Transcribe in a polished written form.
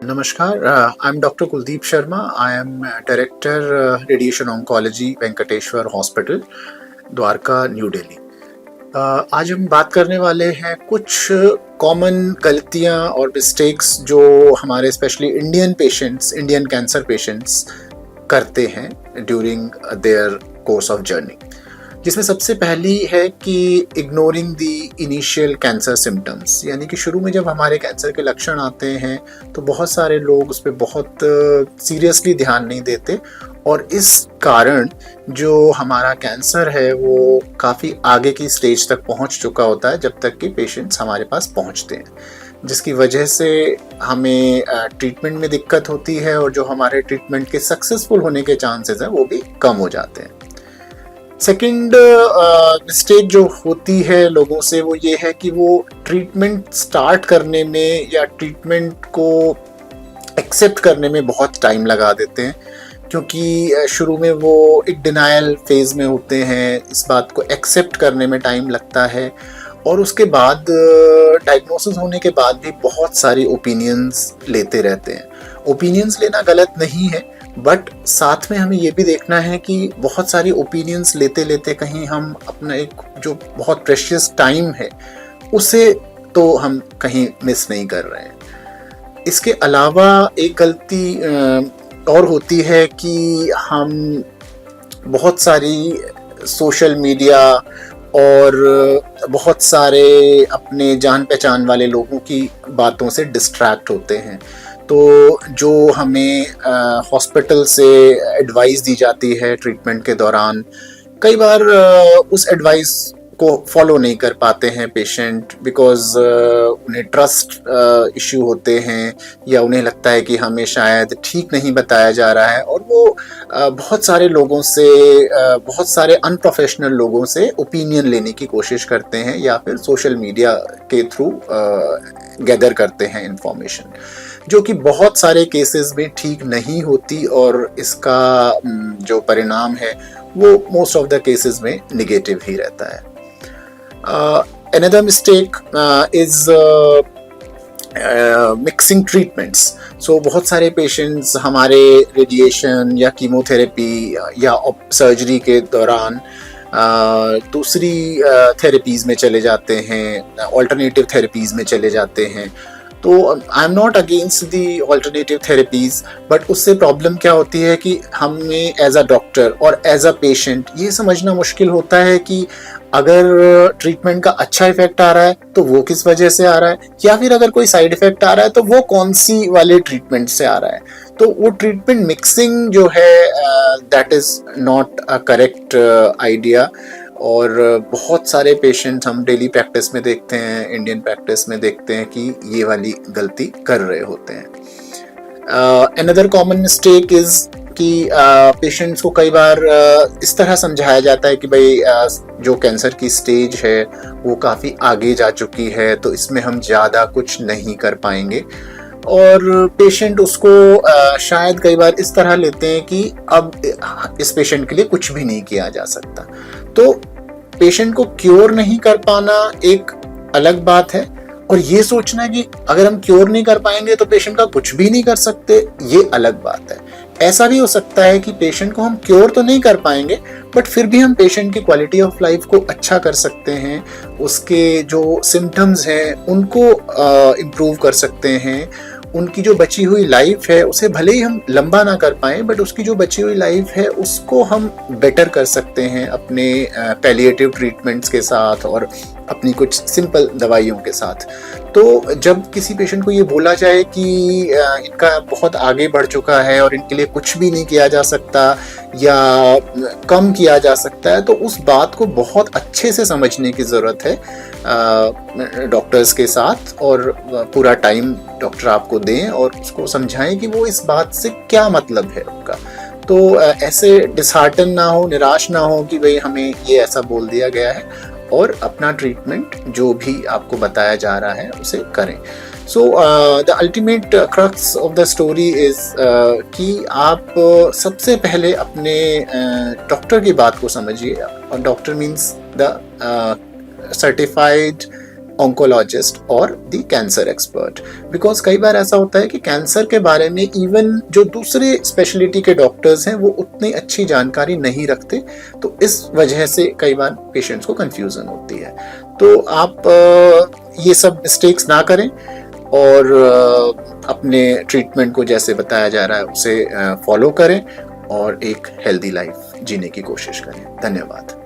Namaskar. I'm Dr. Kuldeep Sharma. I am Director Radiation Oncology, Venkateshwar Hospital, Dwarka, new Delhi. आज हम बात करने वाले हैं कुछ कॉमन गलतियां और मिस्टेक्स जो हमारे स्पेशली इंडियन कैंसर पेशेंट्स करते हैं during their course of journey, जिसमें सबसे पहली है कि इग्नोरिंग दी इनिशियल कैंसर सिम्टम्स, यानी कि शुरू में जब हमारे कैंसर के लक्षण आते हैं तो बहुत सारे लोग उस पर बहुत सीरियसली ध्यान नहीं देते और इस कारण जो हमारा कैंसर है वो काफ़ी आगे की स्टेज तक पहुंच चुका होता है जब तक कि पेशेंट्स हमारे पास पहुंचते हैं, जिसकी वजह से हमें ट्रीटमेंट में दिक्कत होती है और जो हमारे ट्रीटमेंट के सक्सेसफुल होने के चांसेस हैं वो भी कम हो जाते हैं। सेकेंड मिस्टेक जो होती है लोगों से वो ये है कि वो ट्रीटमेंट स्टार्ट करने में या ट्रीटमेंट को एक्सेप्ट करने में बहुत टाइम लगा देते हैं, क्योंकि शुरू में वो एक डिनायल फेज में होते हैं, इस बात को एक्सेप्ट करने में टाइम लगता है और उसके बाद डायग्नोसिस होने के बाद भी बहुत सारी ओपिनियंस लेते रहते हैं। ओपिनियंस लेना गलत नहीं है, बट साथ में हमें ये भी देखना है कि बहुत सारी ओपिनियंस लेते लेते कहीं हम अपना एक जो बहुत प्रेशियस टाइम है उसे तो हम कहीं मिस नहीं कर रहे हैं। इसके अलावा एक गलती और होती है कि हम बहुत सारी सोशल मीडिया और बहुत सारे अपने जान पहचान वाले लोगों की बातों से डिस्ट्रैक्ट होते हैं। तो जो हमें हॉस्पिटल से एडवाइस दी जाती है ट्रीटमेंट के दौरान, कई बार उस एडवाइस को फॉलो नहीं कर पाते हैं पेशेंट, बिकॉज उन्हें ट्रस्ट इश्यू होते हैं या उन्हें लगता है कि हमें शायद ठीक नहीं बताया जा रहा है और वो बहुत सारे लोगों से बहुत सारे अनप्रोफेशनल लोगों से ओपिनियन लेने की कोशिश करते हैं या फिर सोशल मीडिया के थ्रू गैदर करते हैं इंफॉर्मेशन, जो कि बहुत सारे केसेस में ठीक नहीं होती और इसका जो परिणाम है वो मोस्ट ऑफ द केसेस में निगेटिव ही रहता है। Another mistake is mixing treatments. So बहुत सारे पेशेंट्स हमारे रेडिएशन या कीमोथेरेपी या सर्जरी के दौरान दूसरी थेरेपीज़ में चले जाते हैं, ऑल्टरनेटिव थेरेपीज़ में चले जाते हैं। तो I am not against the alternative therapies, but उससे प्रॉब्लम क्या होती है कि हमें एज अ डॉक्टर और एज अ पेशेंट ये समझना मुश्किल होता है कि अगर ट्रीटमेंट का अच्छा इफेक्ट आ रहा है तो वो किस वजह से आ रहा है, या फिर अगर कोई साइड इफेक्ट आ रहा है तो वो कौन सी वाले ट्रीटमेंट से आ रहा है। तो वो ट्रीटमेंट मिक्सिंग जो है that is not a correct idea और बहुत सारे पेशेंट हम डेली प्रैक्टिस में देखते हैं, इंडियन प्रैक्टिस में देखते हैं कि ये वाली गलती कर रहे होते हैं। अनदर कॉमन मिस्टेक इज़ कि पेशेंट्स को कई बार इस तरह समझाया जाता है कि भाई जो कैंसर की स्टेज है वो काफ़ी आगे जा चुकी है तो इसमें हम ज़्यादा कुछ नहीं कर पाएंगे, और पेशेंट उसको शायद कई बार इस तरह लेते हैं कि अब इस पेशेंट के लिए कुछ भी नहीं किया जा सकता। तो पेशेंट को क्योर नहीं कर पाना एक अलग बात है और ये सोचना कि अगर हम क्योर नहीं कर पाएंगे तो पेशेंट का कुछ भी नहीं कर सकते, ये अलग बात है। ऐसा भी हो सकता है कि पेशेंट को हम क्योर तो नहीं कर पाएंगे बट फिर भी हम पेशेंट की क्वालिटी ऑफ लाइफ को अच्छा कर सकते हैं, उसके जो सिम्टम्स हैं उनको इम्प्रूव कर सकते हैं, उनकी जो बची हुई लाइफ है उसे भले ही हम लंबा ना कर पाएं बट उसकी जो बची हुई लाइफ है उसको हम बेटर कर सकते हैं अपने पैलिएटिव ट्रीटमेंट्स के साथ और अपनी कुछ सिंपल दवाइयों के साथ। तो जब किसी पेशेंट को ये बोला जाए कि इनका बहुत आगे बढ़ चुका है और इनके लिए कुछ भी नहीं किया जा सकता या कम किया जा सकता है, तो उस बात को बहुत अच्छे से समझने की ज़रूरत है डॉक्टर्स के साथ, और पूरा टाइम डॉक्टर आपको दें और उसको समझाएं कि वो इस बात से क्या मतलब है उनका। तो ऐसे डिसहार्टन ना हो, निराश ना हो कि भाई हमें ये ऐसा बोल दिया गया है, और अपना ट्रीटमेंट जो भी आपको बताया जा रहा है उसे करें। So the ultimate crux of the story is कि आप सबसे पहले अपने डॉक्टर की बात को समझिए, और doctor means the certified oncologist और द कैंसर एक्सपर्ट। बिकॉज कई बार ऐसा होता है कि कैंसर के बारे में इवन जो दूसरे स्पेशलिटी के डॉक्टर्स हैं वो उतनी अच्छी जानकारी नहीं रखते, तो इस वजह से कई बार पेशेंट्स को कंफ्यूजन होती है। तो आप ये सब मिस्टेक्स ना करें और अपने ट्रीटमेंट को जैसे बताया जा रहा है उसे फॉलो करें और एक हेल्दी लाइफ जीने की कोशिश करें। धन्यवाद।